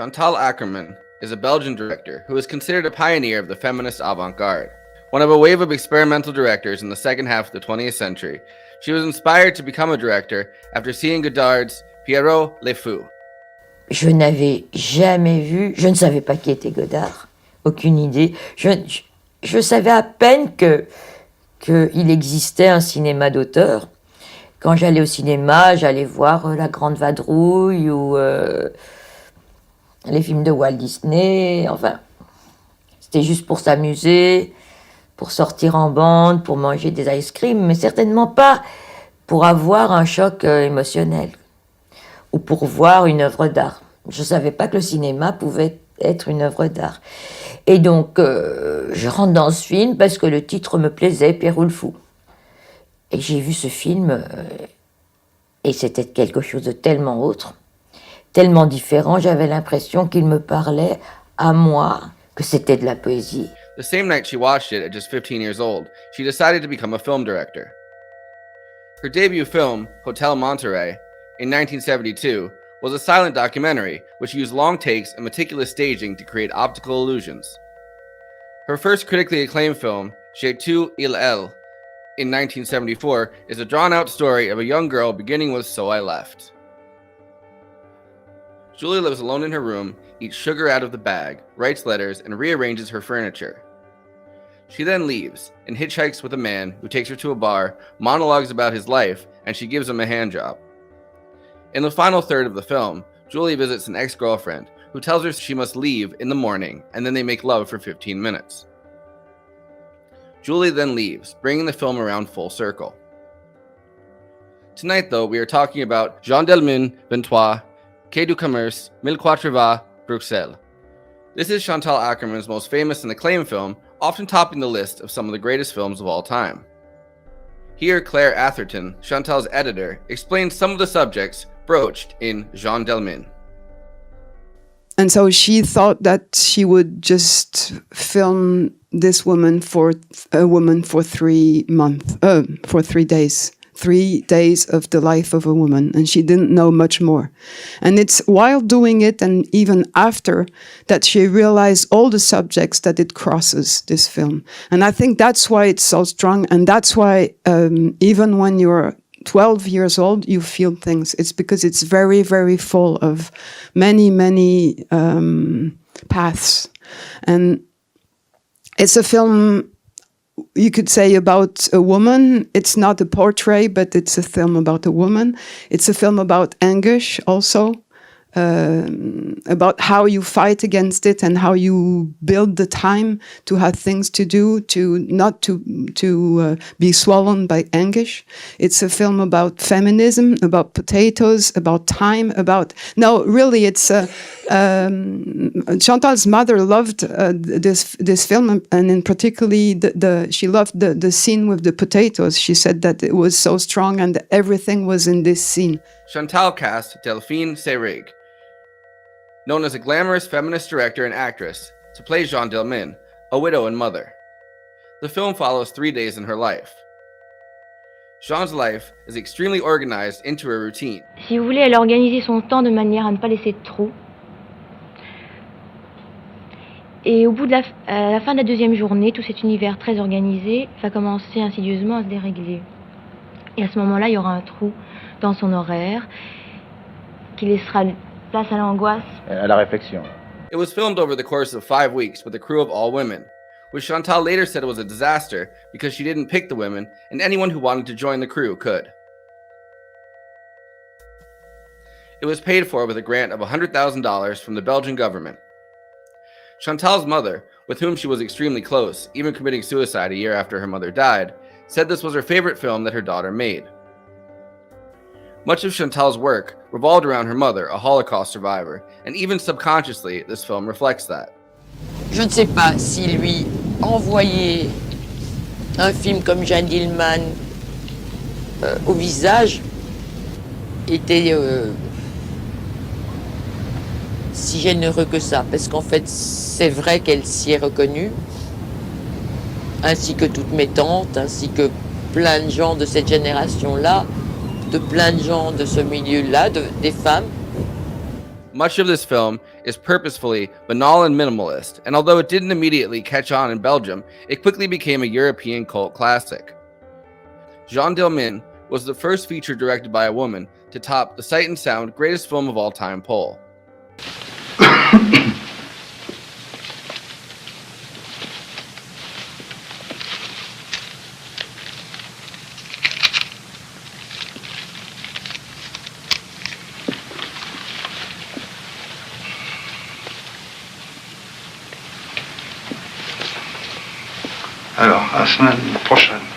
Chantal Akerman is a Belgian director who is considered a pioneer of the feminist avant-garde. One of a wave of experimental directors in the second half of the 20th century, she was inspired to become a director after seeing Godard's Pierrot le Fou. Je n'avais jamais vu, je ne savais pas qui était Godard, aucune idée. Je savais à peine qu'il existait un cinéma d'auteur. Quand j'allais au cinéma, j'allais voir La Grande Vadrouille ou les films de Walt Disney. Enfin, c'était juste pour s'amuser, pour sortir en bande, pour manger des ice cream, mais certainement pas pour avoir un choc émotionnel ou pour voir une œuvre d'art. Je ne savais pas que le cinéma pouvait être une œuvre d'art. Et donc, je rentre dans ce film parce que le titre me plaisait, Pierrot le Fou. Et j'ai vu ce film, et c'était quelque chose de tellement autre, tellement différent, j'avais l'impression qu'il me parlait à moi, que c'était de la poésie. The same night she watched it at just 15 years old, she decided to become a film director. Her debut film, Hotel Monterey, in 1972, was a silent documentary which used long takes and meticulous staging to create optical illusions. Her first critically acclaimed film, J'ai tu il elle, in 1974, is a drawn-out story of a young girl beginning with So I Left. Julie lives alone in her room, eats sugar out of the bag, writes letters, and rearranges her furniture. She then leaves and hitchhikes with a man who takes her to a bar, monologues about his life, and she gives him a handjob. In the final third of the film, Julie visits an ex-girlfriend who tells her she must leave in the morning, and then they make love for 15 minutes. Julie then leaves, bringing the film around full circle. Tonight, though, we are talking about Jeanne Dielman, 23, Quai du Commerce, 1420, Bruxelles. This is Chantal Akerman's most famous and acclaimed film, often topping the list of some of the greatest films of all time. Here, Claire Atherton, Chantal's editor, explains some of the subjects broached in Jeanne Dielman. And so she thought that she would just film this woman for 3 days. 3 days of the life of a woman, and she didn't know much more. And it's while doing it, and even after, that she realized all the subjects that it crosses, this film. And I think that's why it's so strong, and that's why even when you're 12 years old, you feel things. It's because it's very, very full of many, many paths. And it's a film, you could say, about a woman. It's not a portrait, but it's a film about a woman. It's a film about anguish also, about how you fight against it and how you build the time to have things to do, to not to be swollen by anguish. It's a film about feminism, about potatoes, about time, really it's Chantal's mother loved this film, and in particularly she loved the scene with the potatoes. She said that it was so strong and everything was in this scene. Chantal cast Delphine Seyrig, known as a glamorous feminist director and actress, to play Jeanne Dielman, a widow and mother. The film follows 3 days in her life. Jeanne's life is extremely organized into a routine. Si vous voulez, elle a organisé son temps de manière à ne pas laisser de trou. Et au bout de à la fin de la deuxième journée, tout cet univers très organisé va commencer insidieusement à se dérégler. Et à ce moment-là, il y aura un trou dans son horaire qui laissera place à l'angoisse. À la réflexion. It was filmed over the course of 5 weeks with a crew of all women, which Chantal later said was a disaster because she didn't pick the women and anyone who wanted to join the crew could. It was paid for with a grant of $100,000 from the Belgian government. Chantal's mother, with whom she was extremely close, even committing suicide a year after her mother died, said this was her favorite film that her daughter made. Much of Chantal's work revolved around her mother, a Holocaust survivor, and even subconsciously, this film reflects that. Je ne sais pas si lui envoyer un film comme Jeanne Dielman au visage était si généreux que ça, parce qu'en fait, c'est vrai qu'elle s'y est reconnue, ainsi que toutes mes tantes, ainsi que plein de gens de cette génération-là, de plein de gens de ce milieu-là, des femmes. Much of this film is purposefully banal and minimalist, and although it didn't immediately catch on in Belgium, it quickly became a European cult classic. Jeanne Dielman was the first feature directed by a woman to top the Sight and Sound Greatest Film of All Time poll. Alors, à la semaine prochaine.